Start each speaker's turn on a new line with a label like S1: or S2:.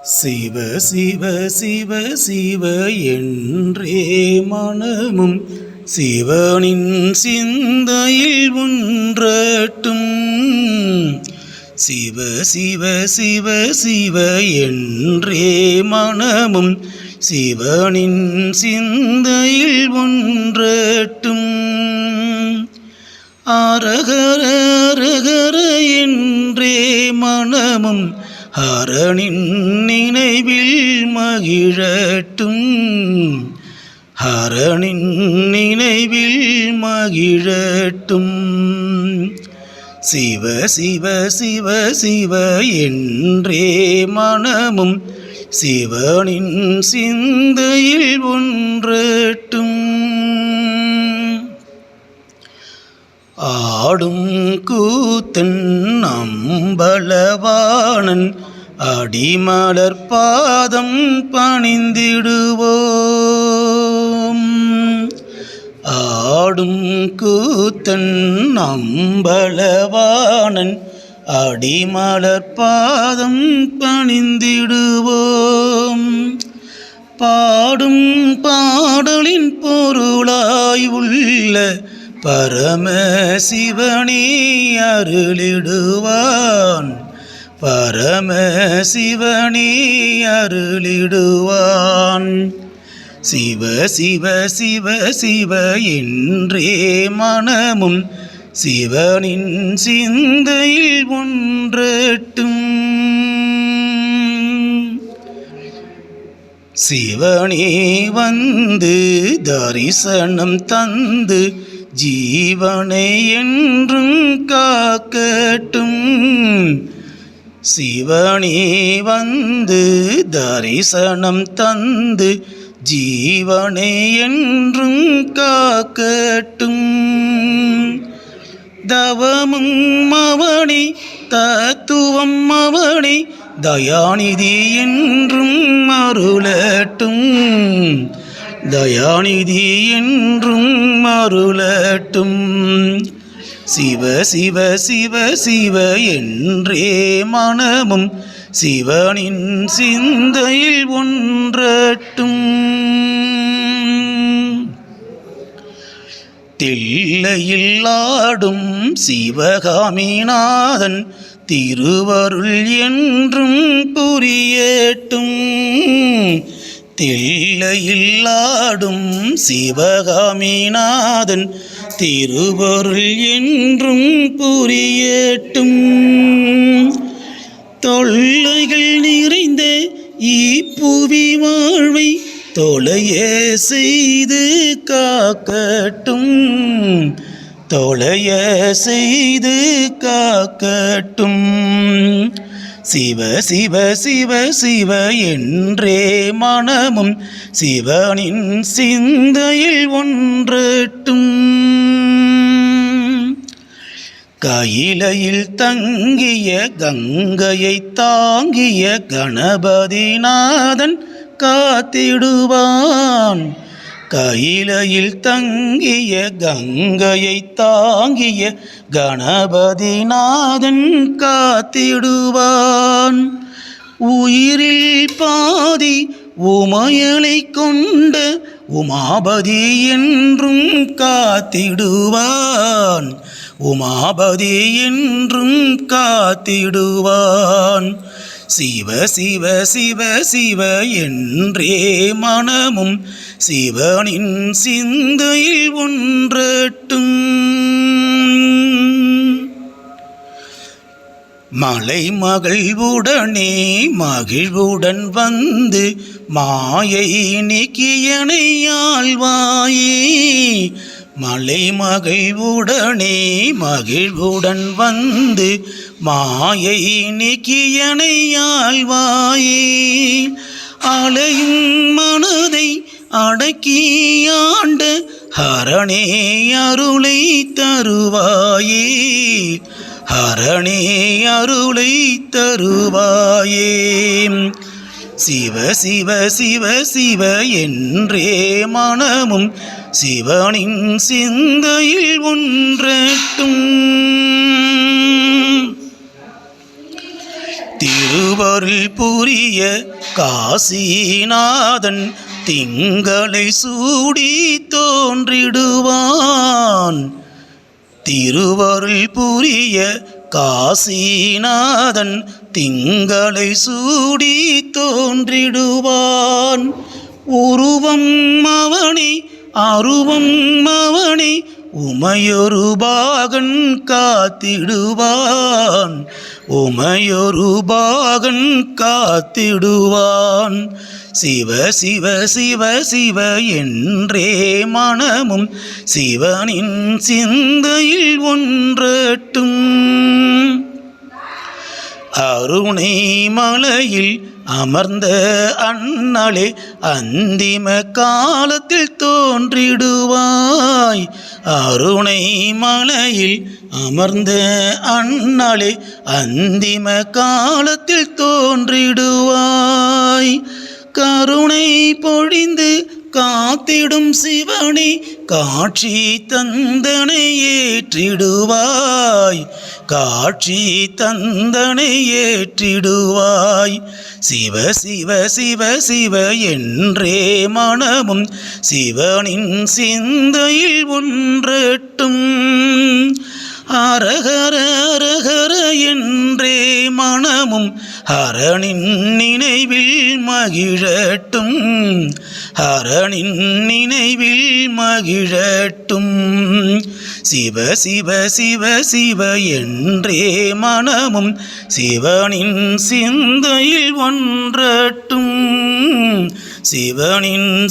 S1: சிவ சிவ சிவ சிவ என்றே மனமும் சிவனின் சிந்தையில் ஒன்றட்டும். சிவ சிவ சிவ சிவ என்றே மனமும் சிவனின் சிந்தையில் ஒன்றட்டும். அரகர அரகர என்றே மனமும் ஹரனின் நினைவில் மகிழட்டும். ஹரனின் நினைவில் மகிழட்டும். சிவ சிவ சிவ சிவ என்றே மனமும் சிவனின் சிந்தையில் ஒன்றட்டும். ஆடும் கூத்தன் அம்பலவாணன் அடிமலர் பாதம் பணிந்திடுவோம். ஆடும் கூத்தன் அம்பலவாணன் அடிமலர் பாதம் பணிந்திடுவோம். பாடும் பாடலின் பொருளாய் உள்ள பரமசிவனே அருளிடுவான். பரமசிவனே அருளிடுவான். சிவ சிவ சிவ சிவ என்றே மனமும் சிவனின் சிந்தையில் ஒன்றட்டும். சிவனே வந்து தரிசனம் தந்து ஜீவனை என்றும் காக்கட்டும். சிவனே வந்து தரிசனம் தந்து ஜீவனை என்றும் காக்கட்டும். தவமும் அவனே தத்துவம் அவனே தயாநிதி என்றும் அருளட்டும். தயாநிதி என்றும் அருளட்டும். சிவ சிவ சிவ சிவ என்றே மனமும் சிவனின் சிந்தையில் ஒன்றட்டும். தில்லையில் ஆடும் சிவகாமிநாதன் திருவருள் என்றும் புரியட்டும். தில்லையில் ஆடும் சிவகாமிநாதன் திருவருள் என்றும் புரியட்டும். தொல்லைகள் நிறைந்த இப்புவி வாழ்வை தொலைய செய்து காக்கட்டும். தொலைய செய்து காக்கட்டும். சிவ சிவ சிவ சிவ என்றே மனமும் சிவனின் சிந்தையில் ஒன்றட்டும். கையிலையில் தங்கிய கங்கையை தாங்கிய கணபதிநாதன் காத்திடுவான். கையிலையில் தங்கிய கங்கையை தாங்கிய கணபதிநாதன் காத்திடுவான். உயிரில் பாதி உமையலை கொண்ட உமாபதி என்றும் காத்திடுவான். உமாபதி என்றும் காத்திடுவான். சிவ சிவ சிவ சிவ என்றே மனமும் சிவனின் சிந்தையில் ஒன்றட்டும். மலைமகள் உடனே மகிழ்வுடன் வந்து மாயை நீக்கியனை ஆழ்வாயே. மலைமகள் உடனே மகிழ்வுடன் வந்து மாயை நீக்கியனை ஆழ்வாயே. அலையும் மனதை அடக்கியாண்ட ஹரணே அருளை தருவாயே. ஹரணே அருளை தருவாயே. சிவ சிவ சிவ சிவ என்றே மனமும் சிவனின் சிந்தையில் ஒன்றட்டும். திருவருள் புரிய காசிநாதன் திங்களை சூடி தோன்றிடுவான். திருவருள் புரிய காசிநாதன் திங்களை சூடி தோன்றிடுவான். உருவம் அவனே அருவம் அவனே உமையொரு பாகன் காத்திடுவான். உமையொரு பாகன் காத்திடுவான். சிவ சிவ சிவ சிவ என்றே மனமும் சிவனின் சிந்தையில் ஒன்றட்டும். அருணை மலையில் அமர்ந்த அண்ணலே அந்திம காலத்தில் தோன்றிடுவாய். அருணை மலையில் அமர்ந்த அண்ணலே அந்திம காலத்தில் தோன்றிடுவாய். கருணை பொழிந்து காத்திடும் சிவனே காட்சி தந்தனை ஏற்றிடுவாய். காட்சி தந்தனை ஏற்றிடுவாய். சிவ சிவ சிவ சிவ என்றே மனமும் சிவனின் சிந்தையில் ஒன்றட்டும். அரஹர அரஹர என்றே மனமும் ஹரனின் நினைவில் மகிழட்டும். ஹரனின் நினைவில் மகிழட்டும். சிவ சிவ சிவ சிவ என்றே மனமும் சிவனின் சிந்தையில் ஒன்றட்டும். சிவனின்